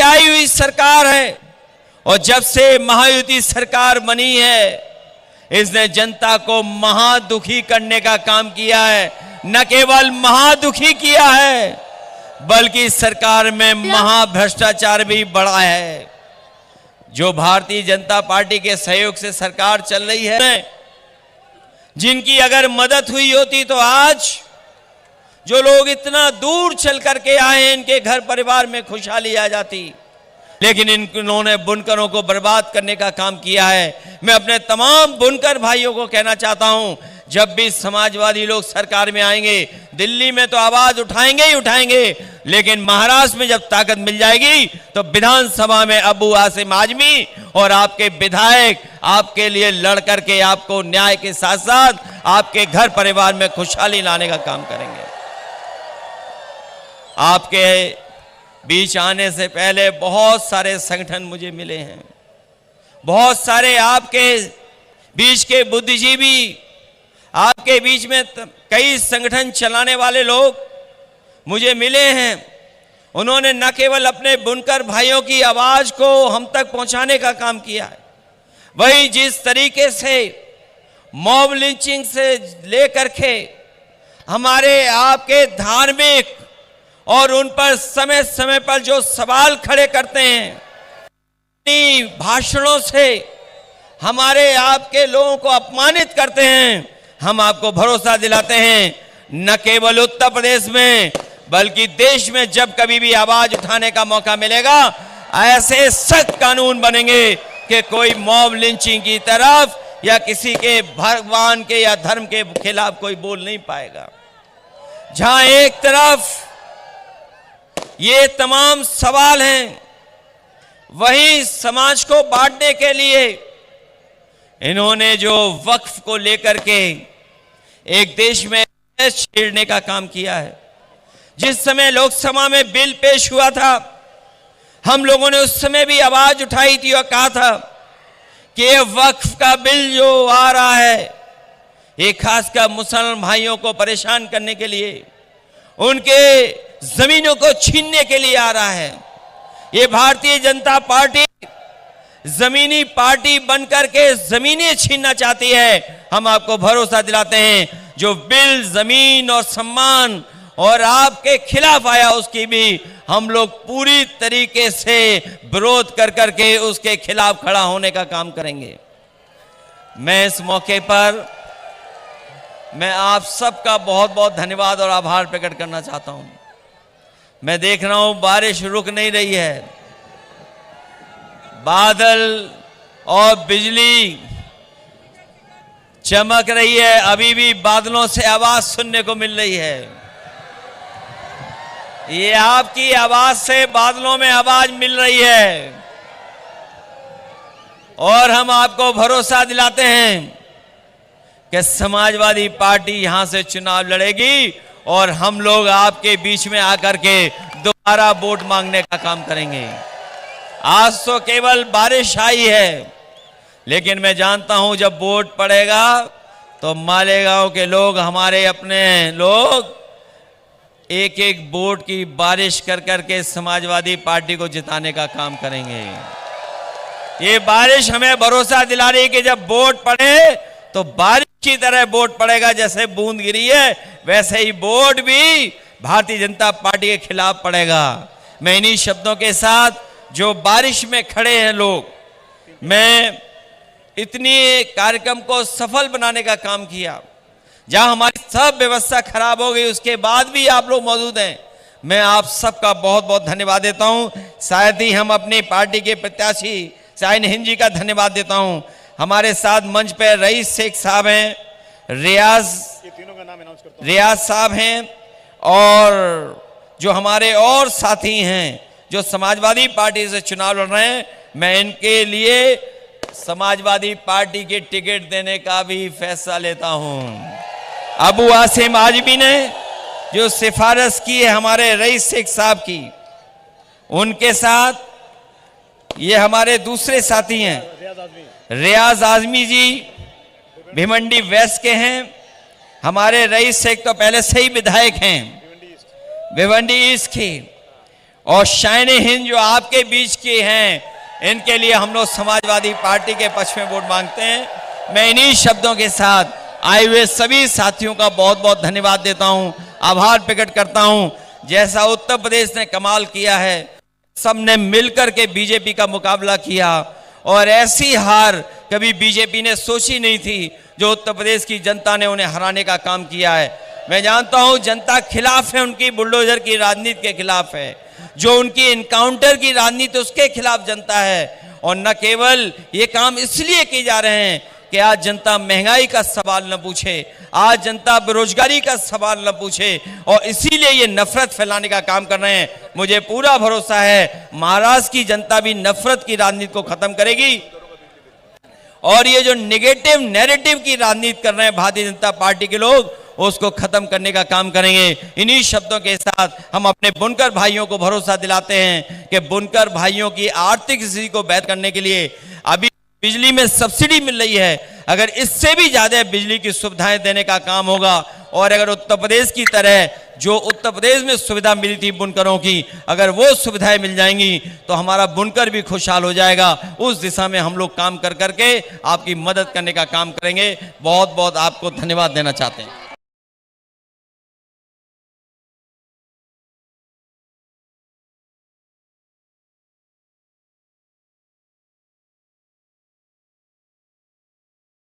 आई हुई सरकार है और जब से महायुति सरकार बनी है इसने जनता को महादुखी करने का काम किया है। न केवल महादुखी किया है बल्कि सरकार में महाभ्रष्टाचार भी बढ़ा है। जो भारतीय जनता पार्टी के सहयोग से सरकार चल रही है, जिनकी अगर मदद हुई होती तो आज जो लोग इतना दूर चल करके आए हैं इनके घर परिवार में खुशहाली आ जाती, लेकिन इन्होंने बुनकरों को बर्बाद करने का काम किया है। मैं अपने तमाम बुनकर भाइयों को कहना चाहता हूं, जब भी समाजवादी लोग सरकार में आएंगे, दिल्ली में तो आवाज उठाएंगे ही उठाएंगे, लेकिन महाराष्ट्र में जब ताकत मिल जाएगी तो विधानसभा में अबू आसिम आजमी और आपके विधायक आपके लिए लड़ करके आपको न्याय के साथ साथ आपके घर परिवार में खुशहाली लाने का काम करेंगे। आपके बीच आने से पहले बहुत सारे संगठन मुझे मिले हैं, बहुत सारे आपके बीच के बुद्धिजीवी, आपके बीच में कई संगठन चलाने वाले लोग मुझे मिले हैं। उन्होंने न केवल अपने बुनकर भाइयों की आवाज को हम तक पहुंचाने का काम किया है, वही जिस तरीके से मॉब लिंचिंग से लेकर के हमारे आपके धार्मिक और उन पर समय समय पर जो सवाल खड़े करते हैं, भाषणों से हमारे आपके लोगों को अपमानित करते हैं, हम आपको भरोसा दिलाते हैं न केवल उत्तर प्रदेश में बल्कि देश में जब कभी भी आवाज उठाने का मौका मिलेगा ऐसे सख्त कानून बनेंगे कि कोई मॉब लिंचिंग की तरफ या किसी के भगवान के या धर्म के खिलाफ कोई बोल नहीं पाएगा। जहां एक तरफ ये तमाम सवाल हैं, वहीं समाज को बांटने के लिए इन्होंने जो वक्फ को लेकर के एक देश में छेड़ने का काम किया है। जिस समय लोकसभा में बिल पेश हुआ था, हम लोगों ने उस समय भी आवाज उठाई थी और कहा था कि ये वक्फ का बिल जो आ रहा है ये खासकर मुसलमान भाइयों को परेशान करने के लिए, उनके जमीनों को छीनने के लिए आ रहा है। ये भारतीय जनता पार्टी जमीनी पार्टी बनकर के जमीनें छीनना चाहती है। हम आपको भरोसा दिलाते हैं जो बिल जमीन और सम्मान और आपके खिलाफ आया उसकी भी हम लोग पूरी तरीके से विरोध कर करके उसके खिलाफ खड़ा होने का काम करेंगे। मैं इस मौके पर मैं आप सबका बहुत बहुत धन्यवाद और आभार प्रकट करना चाहता हूं। मैं देख रहा हूं बारिश रुक नहीं रही है, बादल और बिजली चमक रही है, अभी भी बादलों से आवाज सुनने को मिल रही है। ये आपकी आवाज से बादलों में आवाज मिल रही है और हम आपको भरोसा दिलाते हैं कि समाजवादी पार्टी यहां से चुनाव लड़ेगी और हम लोग आपके बीच में आकर के दोबारा वोट मांगने का काम करेंगे। आज तो केवल बारिश आई है, लेकिन मैं जानता हूं जब वोट पड़ेगा तो मालेगांव के लोग, हमारे अपने लोग एक एक वोट की बारिश कर करके समाजवादी पार्टी को जिताने का काम करेंगे। ये बारिश हमें भरोसा दिला रही है कि जब वोट पड़े तो बारिश की तरह वोट पड़ेगा। जैसे बूंद गिरी है वैसे ही वोट भी भारतीय जनता पार्टी के खिलाफ पड़ेगा। मैं इन्हीं शब्दों के साथ, जो बारिश में खड़े हैं लोग, मैं इतनी कार्यक्रम को सफल बनाने का काम किया, जहां हमारी सब व्यवस्था खराब हो गई उसके बाद भी आप लोग मौजूद हैं। मैं आप सबका बहुत बहुत धन्यवाद देता हूं। शायद ही हम अपनी पार्टी के प्रत्याशी शाहीन हिंद जी का धन्यवाद देता हूं। हमारे साथ मंच पर रईस शेख साहब हैं, रियाज साहब हैं और जो हमारे और साथी हैं जो समाजवादी पार्टी से चुनाव लड़ रहे हैं, मैं इनके लिए समाजवादी पार्टी के टिकट देने का भी फैसला लेता हूं। अबू आसिम आजमी ने जो सिफारिश की है हमारे रईस शेख साहब की, उनके साथ ये हमारे दूसरे साथी हैं रियाज आजमी जी, भिवंडी वेस्ट के हैं। हमारे रईस शेख तो पहले से ही विधायक हैं भिवंडी ईस्ट के, और शाइन हिंद जो आपके बीच के हैं, इनके लिए हम लोग समाजवादी पार्टी के पक्ष में वोट मांगते हैं। मैं इन्हीं शब्दों के साथ आए हुए सभी साथियों का बहुत बहुत धन्यवाद देता हूं, आभार प्रकट करता हूं। जैसा उत्तर प्रदेश ने कमाल किया है, सबने मिलकर के बीजेपी का मुकाबला किया और ऐसी हार कभी बीजेपी ने सोची नहीं थी जो उत्तर प्रदेश की जनता ने उन्हें हराने का काम किया है। मैं जानता हूं जनता खिलाफ है, उनकी बुलडोजर की राजनीति के खिलाफ है, जो उनकी इनकाउंटर की राजनीति उसके खिलाफ जनता है। और न केवल ये काम इसलिए किए जा रहे हैं कि आज जनता महंगाई का सवाल न पूछे, आज जनता बेरोजगारी का सवाल न पूछे, और इसीलिए ये नफरत फैलाने का काम कर रहे हैं। मुझे पूरा भरोसा है महाराष्ट्र की जनता भी नफरत की राजनीति को खत्म करेगी और ये जो नेगेटिव नैरेटिव की राजनीति कर रहे हैं भारतीय जनता पार्टी के लोग, उसको खत्म करने का काम करेंगे। इन्हीं शब्दों के साथ हम अपने बुनकर भाइयों को भरोसा दिलाते हैं कि बुनकर भाइयों की आर्थिक स्थिति को बेहतर करने के लिए अभी बिजली में सब्सिडी मिल रही है, अगर इससे भी ज्यादा बिजली की सुविधाएं देने का काम होगा और अगर उत्तर प्रदेश की तरह जो उत्तर प्रदेश में सुविधा मिली थी बुनकरों की, अगर वो सुविधाएं मिल जाएंगी तो हमारा बुनकर भी खुशहाल हो जाएगा। उस दिशा में हम लोग काम कर करके आपकी मदद करने का काम करेंगे। बहुत बहुत आपको धन्यवाद देना चाहते हैं।